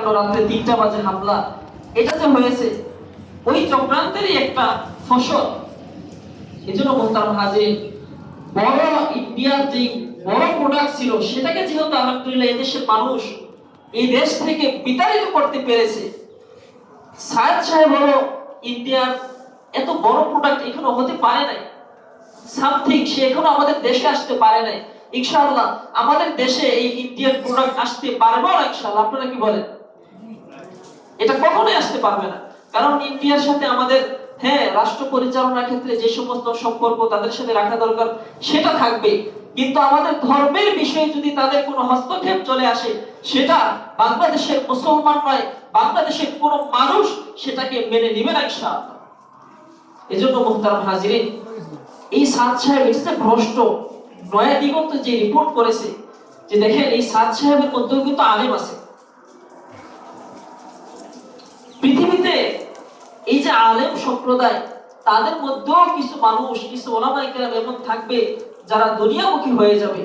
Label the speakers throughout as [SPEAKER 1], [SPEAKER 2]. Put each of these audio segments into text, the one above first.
[SPEAKER 1] হত্যাকাণ্ড, রাত্রে 3টা বাজে হামলা, এটা যে হয়েছে ওই চক্রান্তেরই একটা ফসল। এজন্য মোহতারাম হাজিরিন, বড় ইন্ডিয়ার যে বড় প্রোডাক্ট ছিল সেটাকে যেহেতু আলহামদুলিল্লাহ এদেশের মানুষ এই দেশ থেকে বিতাড়িত করতে পেরেছে, সায়েদ সাহেব হলো ইন্ডিয়ার এত বড় প্রোডাক্ট এখনো হতে পারে নাই, সামথিং সে এখনো আমাদের দেশে আসতে পারে নাই। ইনশাআল্লাহ আমাদের দেশে এই ইন্ডিয়ান প্রোডাক্ট আসতে পারবে না ইনশাআল্লাহ। আপনারা কি বলেন? এটা কখনোই আসতে পারবে না, কারণ ইন্ডিয়ার সাথে আমাদের রাষ্ট্র পরিচালনার ক্ষেত্রে যে সমস্ত সম্পর্ক তাদের সাথে রাখা দরকার সেটা থাকবে, কিন্তু আমাদের ধর্মের বিষয়ে যদি তাদের কোনো হস্তক্ষেপ চলে আসে সেটা বাংলাদেশের মুসলমান নয়, বাংলাদেশের কোনো মানুষ সেটাকে মেনে নেবে না ইনশাআল্লাহ। এজন্য মুহতারাম হাজিরিন, এই সাদ সাহেব এটা ভ্রষ্ট। নয়া দিগন্ত যে রিপোর্ট করেছে যে দেখেন এই সাদ সাহেবের মধ্যেও কিন্তু আলেম আছে। পৃথিবীতে এই যে আলেম সম্প্রদায় তাদের মধ্যেও কিছু মানুষ, কিছু ওলামায়ে কেরাম এমন থাকবে যারা দুনিয়ামুখী হয়ে যাবে।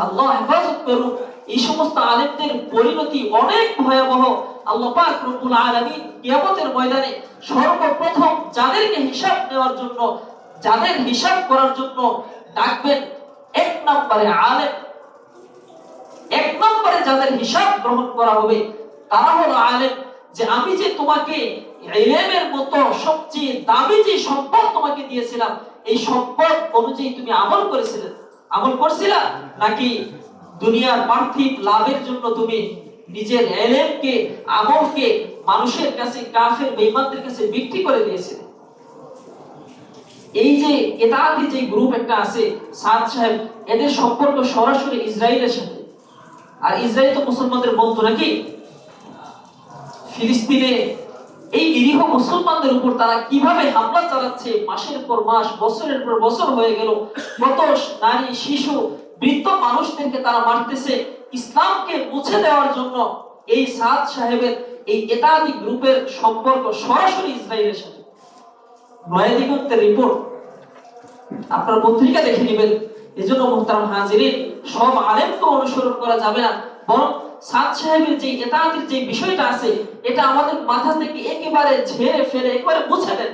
[SPEAKER 1] আল্লাহ হেফাজত করুন, এই সমস্ত আলেমদের পরিণতি অনেক ভয়াবহ। আল্লাহ পাক রব্বুল আলামিন কিয়ামতের ময়দানে সর্বপ্রথম যাদেরকে হিসাব নেওয়ার জন্য, যাদের হিসাব করার জন্য ডাকবেন, 1 নম্বরে আলেম। 1 নম্বরে যাদের হিসাব গ্রহণ করা হবে তারা হলো আলেম। যে আমি যে তোমাকে ইলমের মতো সবচেয়ে দামি যে সম্পদ তোমাকে দিয়েছিলাম, এই সম্পদ অনুযায়ী তুমি আমল করেছিলে, আমল করছিলা, নাকি দুনিয়ার পার্থিব লাভের জন্য তুমি নিজের ইলমকে, আমলকে মানুষের কাছে, কাফের বেঈমানদের কাছে বিক্রি করে দিয়েছিলে? এই যে এতাতি যে গ্রুপ একটা আছে সাদ সাহেব, এদের সম্পর্ক সরাসরি ইসরায়েলের সাথে। আর ইসরায়েল তো মুসলমানদের বন্ধু নাকি? ফিলিস্তিনে এই নিরীহ মুসলমানদের উপর তারা কিভাবে হামলা চালাচ্ছে, মাসের পর মাস, বছরের পর বছর হয়ে গেল, কত নারী, শিশু, বৃদ্ধ মানুষদেরকে তারা মারতেছে ইসলামকে মুছে দেওয়ার জন্য। এই সাদ সাহেবের এই এতাতি গ্রুপের সম্পর্ক সরাসরি ইসরায়েলের সাথে। নয়া দিগন্তের রিপোর্ট আপনার পত্রিকা দেখে নেবেন। এজন্য মুহতারাম হাজিরিন, সব আলেমকে অনুসরণ করা যাবে না, বরং সাদ সাহেবের যে এতাতির যে বিষয়টা আছে এটা আমাদের মাথা থেকে একেবারে ঝেড়ে ফেলে একেবারে মুছে দেন।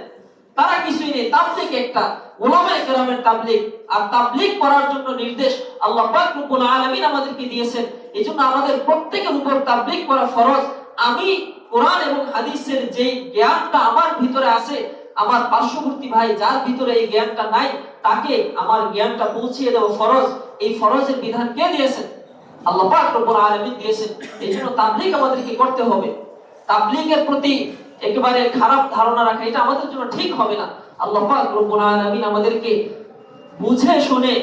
[SPEAKER 1] তারা কিছুই নেই, তাবলীগ একটা, উলামায়ে কেরামের তাবলীগ। আর তাবলীগ করার জন্য নির্দেশ আল্লাহ পাক রব্বুল আলামিন আমাদেরকে দিয়েছেন। এজন্য আমাদের প্রত্যেকের উপর তাবলীগ করা ফরজ। আমি কোরআন এবং হাদিসের যে জ্ঞানটা আমার ভিতরে আছে, আমার পার্শ্ববর্তী ভাই যার ভিতরে এই জ্ঞানটা নাই তাকে আমার জ্ঞানটা পৌঁছিয়ে দেওয়া ফরজ। এই ফরজের বিধান কে দিয়েছেন? আল্লাহ পাক রব্বুল আলামিন দিয়েছেন। এইজন্য তাবলীগ আমাদেরকে করতে হবে। তাবলীগের প্রতি একেবারে খারাপ ধারণা রাখা এটা আমাদের জন্য ঠিক হবে না। আল্লাহ পাক রব্বুল আলামিন আমাদেরকে বুঝে শুনে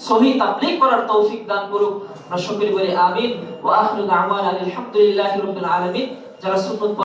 [SPEAKER 1] সহি তাবলীগ করার তৌফিক দান করুক। আমরা সকলে বলি আমিন। ওয়া আখিরু দাওয়ানা আলহামদুলিল্লাহি রাব্বিল আলামিন। যারা সুন্নাত